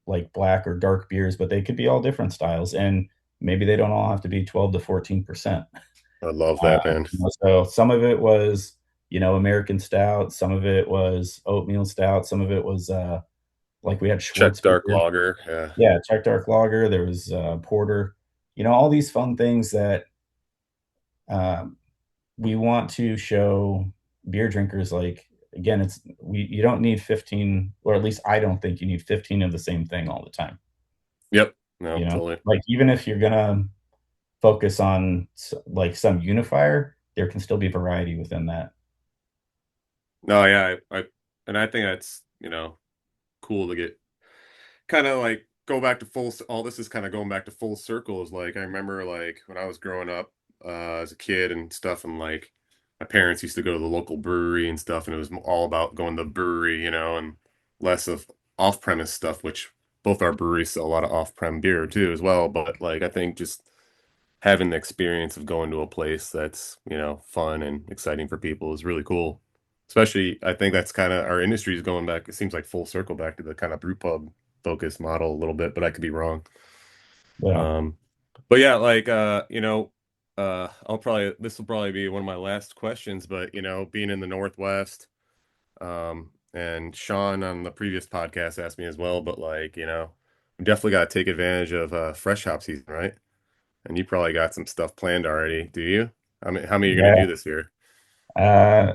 S6: like black or dark beers, but they could be all different styles, and maybe they don't all have to be 12 to 14%.
S1: I love that, man.
S6: So some of it was, American stout, some of it was oatmeal stout, some of it was like we had
S1: Czech
S6: Schwartz
S1: dark
S6: beer.
S1: lager. Yeah.
S6: Yeah, Czech dark lager. There was porter. All these fun things that um, we want to show beer drinkers. Like, again, you don't need 15, or at least I don't think you need 15 of the same thing all the time.
S1: Yep. No, totally.
S6: Like, even if you're gonna focus on like some unifier, there can still be variety within that.
S1: No, yeah, and I think that's, cool to get kind of like go back to all this is kind of going back to full circles. Like I remember like when I was growing up as a kid and stuff, and like my parents used to go to the local brewery and stuff, and it was all about going to the brewery, and less of off-premise stuff, which both our breweries sell a lot of off-prem beer too as well. But like I think just having the experience of going to a place that's, fun and exciting for people is really cool. Especially, I think that's kind of our industry is going back. It seems like full circle back to the kind of brew pub focus model a little bit, but I could be wrong.
S6: Yeah.
S1: Um, but yeah, like this will probably be one of my last questions, but being in the Northwest, and Shaun on the previous podcast asked me as well, but like, we definitely got to take advantage of fresh hop season, right? And you probably got some stuff planned already, do you? How many are you gonna
S6: Yeah.
S1: do this year?
S6: Uh,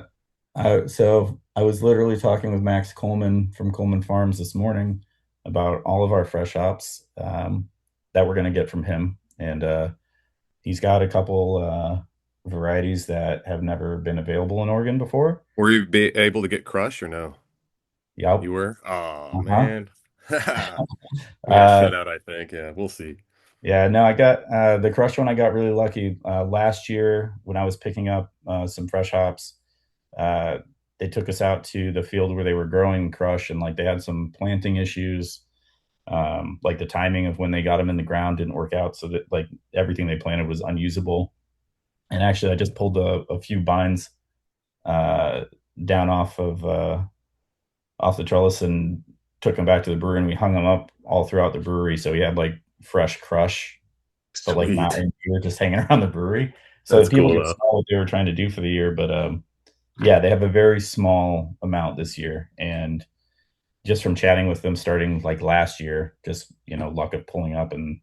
S6: so I was literally talking with Max Coleman from Coleman Farms this morning about all of our fresh hops that we're going to get from him, and he's got a couple varieties that have never been available in Oregon before.
S1: Were you be able to get crush or no?
S6: Yep.
S1: You were? Oh
S6: Uh-huh.
S1: man. We got
S6: Uh,
S1: shut out, I think. Yeah, we'll see.
S6: yeah, no, I got the crush one. I got really lucky last year when I was picking up some fresh hops. Uh, they took us out to the field where they were growing crush, and like they had some planting issues. Like the timing of when they got them in the ground didn't work out, so that like everything they planted was unusable. And actually, I just pulled a few binds uh, down off the trellis and took them back to the brewery, and we hung them up all throughout the brewery. So we had like fresh crush, but like not
S1: Sweet.
S6: in beer, just hanging around the brewery. So
S1: That's
S6: that people
S1: cool
S6: could
S1: though.
S6: smell what they were trying to do for the year. But yeah, they have a very small amount this year, and just from chatting with them starting like last year, just luck of pulling up and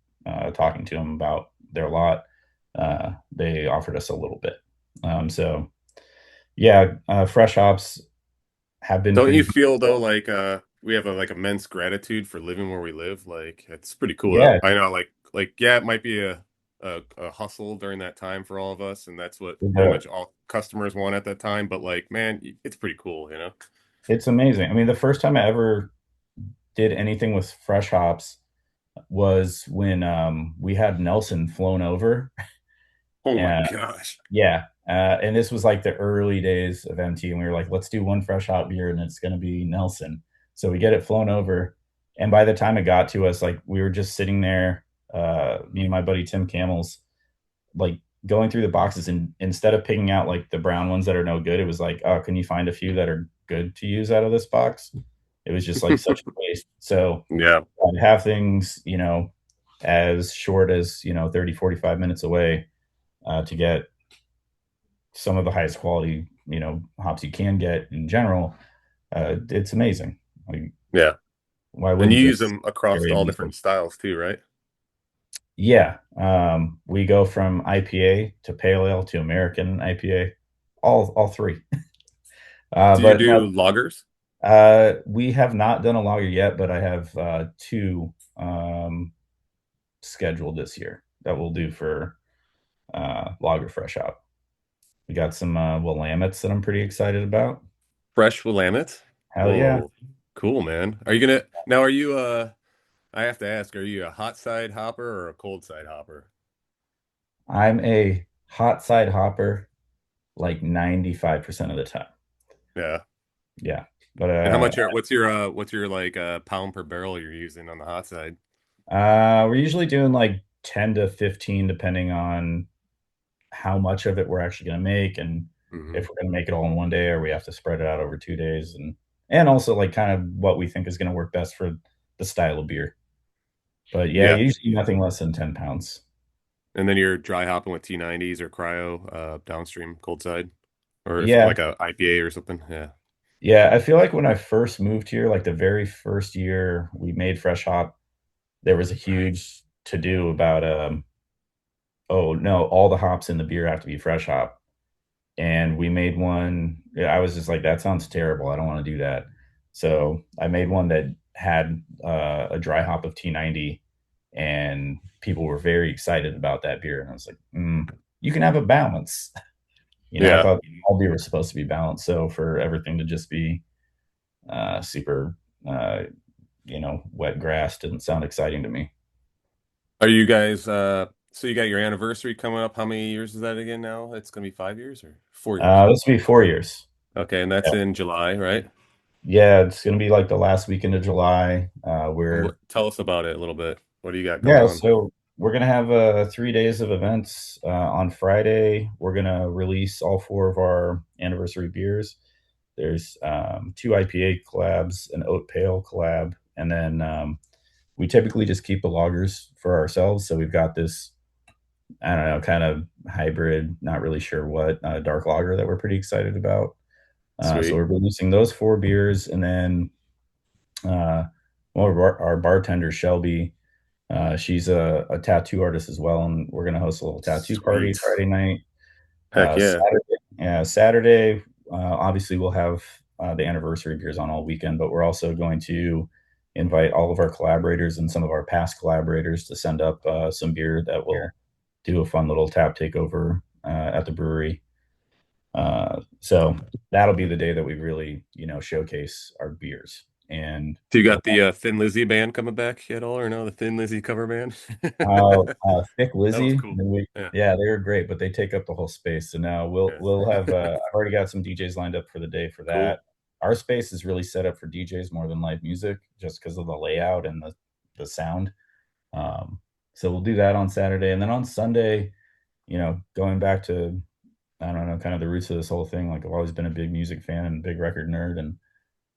S6: talking to them about their lot, they offered us a little bit. So yeah, fresh hops have been
S1: Don't
S6: pretty
S1: you
S6: good.
S1: feel though like we have a like immense gratitude for living where we live? Like it's pretty cool.
S6: Yeah,
S1: I know like yeah, it might be a hustle during that time for all of us, and that's what pretty
S6: the,
S1: much all customers want at that time. But like, man, it's pretty cool, you know?
S6: it's amazing. I mean, the first time I ever did anything with fresh hops was when we had Nelson flown over.
S1: Oh my
S6: And
S1: gosh.
S6: yeah, and this was like the early days of MT, and we were like, let's do one fresh hop beer, and it's going to be Nelson. So we get it flown over, and by the time it got to us, like we were just sitting there, me and my buddy Tim Camels, like going through the boxes, and instead of picking out like the brown ones that are no good, it was like, oh, can you find a few that are good to use out of this box? It was just like such a waste. So
S1: Yeah.
S6: I'd have things, as short as 30, 45 minutes away to get some of the highest quality, hops you can get in general. It's amazing. Like,
S1: Yeah.
S6: why
S1: And you
S6: wouldn't
S1: use
S6: this
S1: them across
S6: area
S1: all
S6: be
S1: different
S6: sold?
S1: styles too, right?
S6: Yeah, we go from IPA to pale ale to American IPA, all three.
S1: Do you
S6: But no,
S1: do loggers?
S6: we have not done a lager yet, but I have two scheduled this year that we'll do for lager fresh out. We got some Willamettes that I'm pretty excited about.
S1: Fresh Willamette?
S6: Hell yeah.
S1: Whoa. Cool, man. Are you gonna now are you I have to ask, are you a hot side hopper or a cold side hopper?
S6: I'm a hot side hopper like 95% of the time.
S1: Yeah.
S6: Yeah. But
S1: And how much are what's your like pound per barrel you're using on the hot side?
S6: we're usually doing like 10 to 15 depending on how much of it we're actually going to make, and
S1: Hmm.
S6: if we're going to make it all in one day or we have to spread it out over 2 days, and also like kind of what we think is going to work best for the style of beer. But yeah,
S1: Yeah.
S6: usually nothing less than 10 pounds.
S1: And then you're dry hopping with T90s or cryo downstream cold side or if
S6: Yeah.
S1: like a IPA or something. Yeah.
S6: Yeah. I feel like when I first moved here, like the very first year we made fresh hop, there was a huge to do about, oh no, all the hops in the beer have to be fresh hop. And we made one. Yeah, I was just like, that sounds terrible. I don't want to do that. So I made one that had a dry hop of T90, and people were very excited about that beer. And I was like, you can have a balance. I
S1: Yeah.
S6: thought all beer was supposed to be balanced. So for everything to just be super, uh, wet grass didn't sound exciting to me.
S1: Are you guys so you got your anniversary coming up? How many years is that again now? It's gonna be 5 years or 4 years?
S6: This will be 4 years.
S1: Okay, and that's
S6: Yeah.
S1: in July, right?
S6: Yeah, it's going to be like the last weekend of July.
S1: And
S6: We're
S1: tell us about it a little bit. What do you got going
S6: Yeah,
S1: on?
S6: so we're gonna have 3 days of events. On Friday, we're gonna release all four of our anniversary beers. There's two IPA collabs, an oat pale collab, and then we typically just keep the lagers for ourselves. So we've got this, I don't know, kind of hybrid, not really sure what dark lager that we're pretty excited about. So
S1: Sweet.
S6: we're releasing those four beers, and then uh, one of our bartender Shelby. She's a tattoo artist as well, and we're gonna host a little tattoo party
S1: Sweet.
S6: Friday night.
S1: Heck yeah.
S6: Saturday. Saturday, obviously, we'll have the anniversary beers on all weekend, but we're also going to invite all of our collaborators and some of our past collaborators to send up some beer that will do a fun little tap takeover at the brewery. So that'll be the day that we really, showcase our beers. And
S1: So you got the Thin Lizzy band coming back at all, or no? The Thin Lizzy cover band.
S6: Thick
S1: That was
S6: Lizzy,
S1: cool. Yeah,
S6: yeah, they were great, but they take up the whole space. So now
S1: yeah.
S6: we'll have. I've already got some DJs lined up for the day for
S1: Cool.
S6: that. Our space is really set up for DJs more than live music, just because of the layout and the sound. So we'll do that on Saturday, and then on Sunday, going back to, I don't know, kind of the roots of this whole thing. Like, I've always been a big music fan and big record nerd, and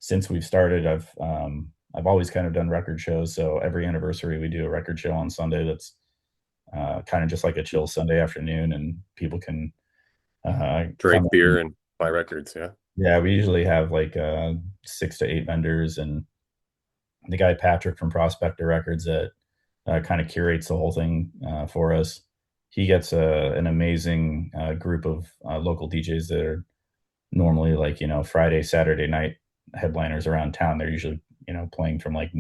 S6: since we've started, I've always kind of done record shows. So every anniversary, we do a record show on Sunday. That's kind of just like a chill Sunday afternoon, and people can come
S1: Drink beer
S6: in.
S1: and buy records. Yeah.
S6: Yeah, we usually have like 6 to 8 vendors, and the guy Patrick from Prospector Records that kind of curates the whole thing for us. He gets an amazing group of local DJs that are normally like, Friday, Saturday night headliners around town. They're usually, playing from like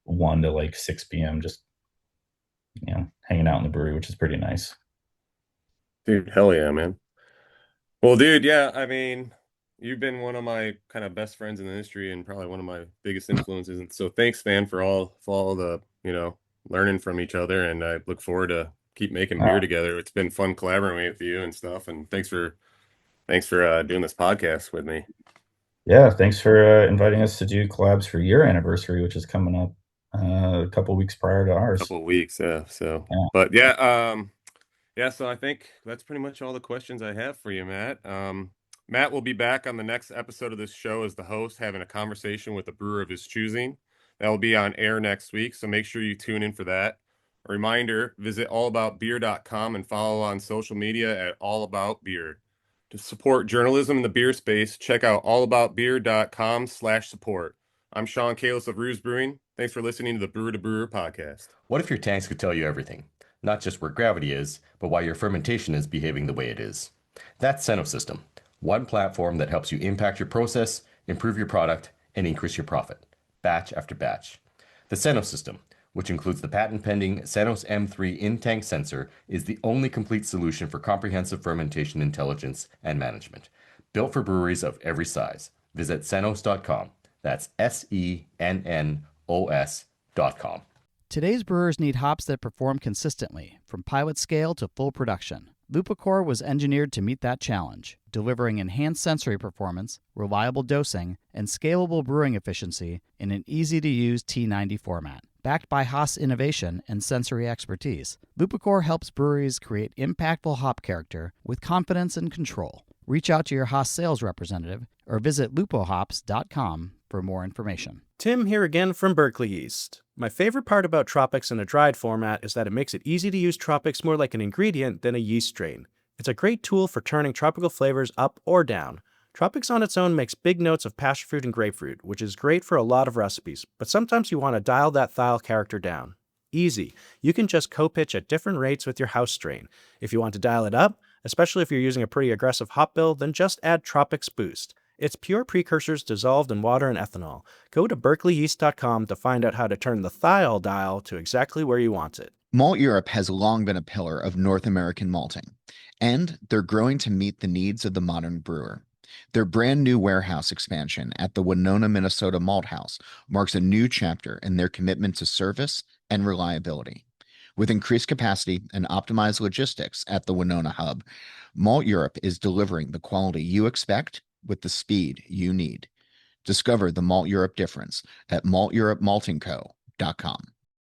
S6: 1 to like 6 p.m. just, hanging out in the brewery, which is pretty nice.
S1: Dude, hell yeah, man. Well, dude, yeah, I mean, you've been one of my kind of best friends in the industry and probably one of my biggest influences. And so thanks, man, for all the, learning from each other. And I look forward to keep making beer together. It's been fun collaborating with you and stuff. And thanks for doing this podcast with me.
S6: Yeah, thanks for inviting us to do collabs for your anniversary, which is coming up a couple weeks prior to ours.
S1: Couple of weeks, yeah. So,
S6: Yeah.
S1: but yeah, yeah, so I think that's pretty much all the questions I have for you, Matt. Matt will be back on the next episode of this show as the host, having a conversation with a brewer of his choosing. That will be on air next week, so make sure you tune in for that. A reminder, visit allaboutbeer.com and follow on social media at allaboutbeer. To support journalism in the beer space, check out allaboutbeer.com/support. I'm Shaun of Ruse Brewing. Thanks for listening to the Brewer to Brewer podcast.
S5: What if your tanks could tell you everything? Not just where gravity is, but why your fermentation is behaving the way it is. That's System, one platform that helps you impact your process, improve your product, and increase your profit, batch after batch. The System, which includes the patent-pending Senos M3 in-tank sensor, is the only complete solution for comprehensive fermentation intelligence and management. Built for breweries of every size. Visit senos.com. That's SENNOS.com.
S4: Today's brewers need hops that perform consistently, from pilot scale to full production. LupoMAX was engineered to meet that challenge, delivering enhanced sensory performance, reliable dosing, and scalable brewing efficiency in an easy-to-use T90 format. Backed by Haas innovation and sensory expertise, LupoMAX helps breweries create impactful hop character with confidence and control. Reach out to your Haas Sales Representative or visit lupohops.com for more information.
S2: Tim here again from Berkeley Yeast. My favorite part about Tropics in a dried format is that it makes it easy to use Tropics more like an ingredient than a yeast strain. It's a great tool for turning tropical flavors up or down. Tropics on its own makes big notes of passionfruit and grapefruit, which is great for a lot of recipes, but sometimes you want to dial that thiol character down. Easy. You can just co-pitch at different rates with your house strain. If you want to dial it up, especially if you're using a pretty aggressive hop bill, then just add Tropics Boost. It's pure precursors dissolved in water and ethanol. Go to berkeleyyeast.com to find out how to turn the thiol dial to exactly where you want it.
S3: Malteurop has long been a pillar of North American malting, and they're growing to meet the needs of the modern brewer. Their brand new warehouse expansion at the Winona, Minnesota Malt House marks a new chapter in their commitment to service and reliability. With increased capacity and optimized logistics at the Winona hub, Malteurop is delivering the quality you expect with the speed you need. Discover the Malteurop difference at malteuropmaltingco.com.